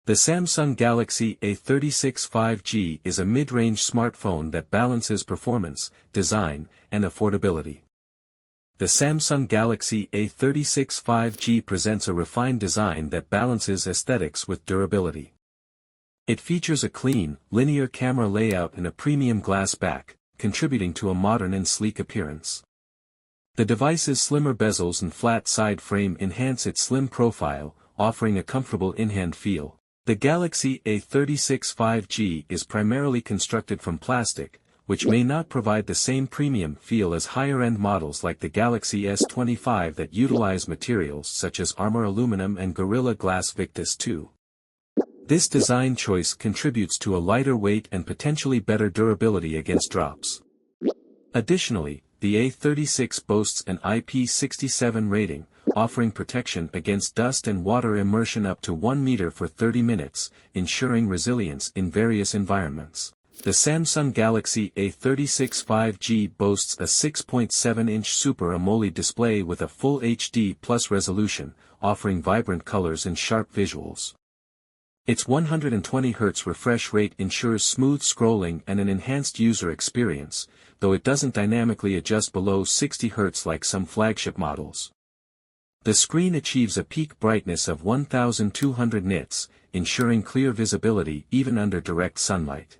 The Samsung Galaxy A36 5G is a mid-range smartphone that balances performance, design, and affordability. The Samsung Galaxy A36 5G presents a refined design that balances aesthetics with durability. It features a clean, linear camera layout and a premium glass back, contributing to a modern and sleek appearance. The device's slimmer bezels and flat side frame enhance its slim profile, offering a comfortable in-hand feel. The Galaxy A36 5G is primarily constructed from plastic, which may not provide the same premium feel as higher-end models like the Galaxy S25 that utilize materials such as Armor aluminum and Gorilla Glass Victus 2. This design choice contributes to a lighter weight and potentially better durability against drops. Additionally, the A36 boasts an IP67 rating, offering protection against dust and water immersion up to 1 meter for 30 minutes, ensuring resilience in various environments. The Samsung Galaxy A36 5G boasts a 6.7-inch Super AMOLED display with a full HD+ resolution, offering vibrant colors and sharp visuals. Its 120Hz refresh rate ensures smooth scrolling and an enhanced user experience, though it doesn't dynamically adjust below 60Hz like some flagship models. The screen achieves a peak brightness of 1200 nits, ensuring clear visibility even under direct sunlight.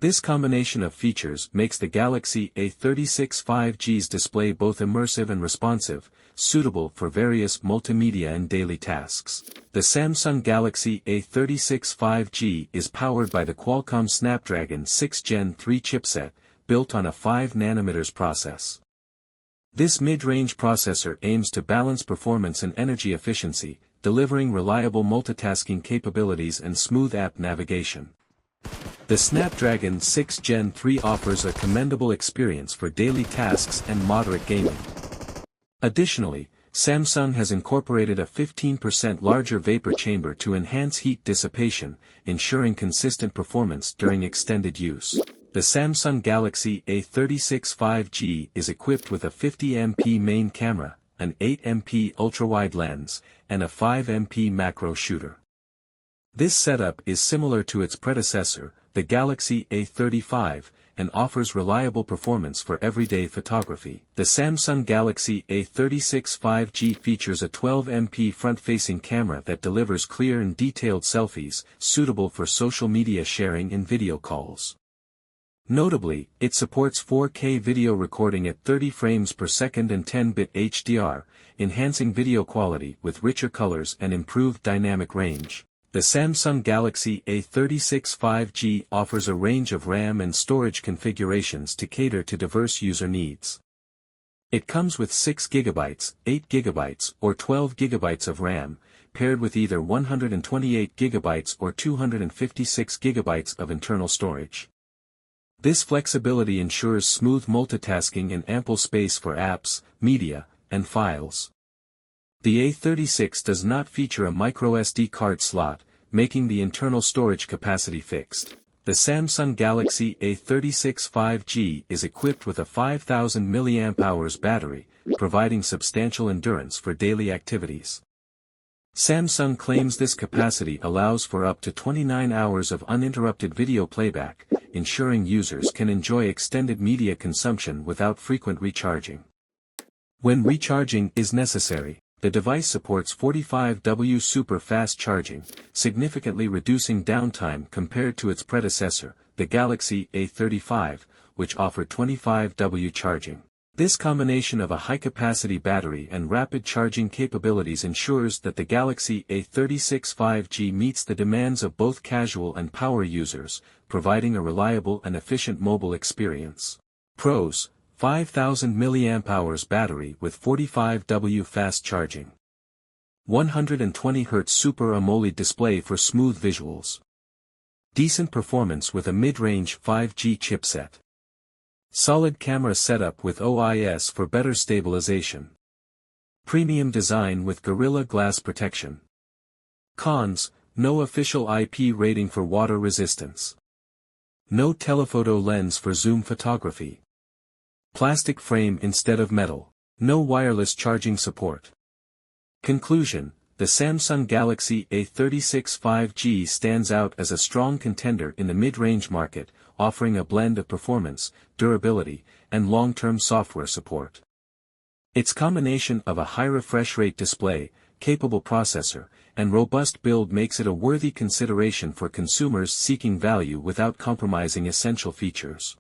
This combination of features makes the Galaxy A36 5G's display both immersive and responsive, suitable for various multimedia and daily tasks. The Samsung Galaxy A36 5G is powered by the Qualcomm Snapdragon 6 Gen 3 chipset, built on a 5nm process. This mid-range processor aims to balance performance and energy efficiency, delivering reliable multitasking capabilities and smooth app navigation. The Snapdragon 6 Gen 3 offers a commendable experience for daily tasks and moderate gaming. Additionally, Samsung has incorporated a 15% larger vapor chamber to enhance heat dissipation, ensuring consistent performance during extended use. The Samsung Galaxy A36 5G is equipped with a 50MP main camera, an 8MP ultrawide lens, and a 5MP macro shooter. This setup is similar to its predecessor, the Galaxy A35, and offers reliable performance for everyday photography. The Samsung Galaxy A36 5G features a 12MP front-facing camera that delivers clear and detailed selfies, suitable for social media sharing and video calls. Notably, it supports 4K video recording at 30 frames per second and 10-bit HDR, enhancing video quality with richer colors and improved dynamic range. The Samsung Galaxy A36 5G offers a range of RAM and storage configurations to cater to diverse user needs. It comes with 6GB, 8GB, or 12GB of RAM, paired with either 128GB or 256GB of internal storage. This flexibility ensures smooth multitasking and ample space for apps, media, and files. The A36 does not feature a microSD card slot, making the internal storage capacity fixed. The Samsung Galaxy A36 5G is equipped with a 5000 mAh battery, providing substantial endurance for daily activities. Samsung claims this capacity allows for up to 29 hours of uninterrupted video playback, ensuring users can enjoy extended media consumption without frequent recharging. When recharging is necessary, the device supports 45W super fast charging, significantly reducing downtime compared to its predecessor, the Galaxy A35, which offered 25W charging. This combination of a high-capacity battery and rapid charging capabilities ensures that the Galaxy A36 5G meets the demands of both casual and power users, providing a reliable and efficient mobile experience. Pros: 5000 mAh battery with 45W fast charging. 120Hz Super AMOLED display for smooth visuals. Decent performance with a mid-range 5G chipset. Solid camera setup with OIS for better stabilization. Premium design with Gorilla Glass protection. Cons: no official IP rating for water resistance. No telephoto lens for zoom photography. Plastic frame instead of metal. No wireless charging support. Conclusion: the Samsung Galaxy A36 5G stands out as a strong contender in the mid-range market, offering a blend of performance, durability, and long-term software support. Its combination of a high refresh rate display, capable processor, and robust build makes it a worthy consideration for consumers seeking value without compromising essential features.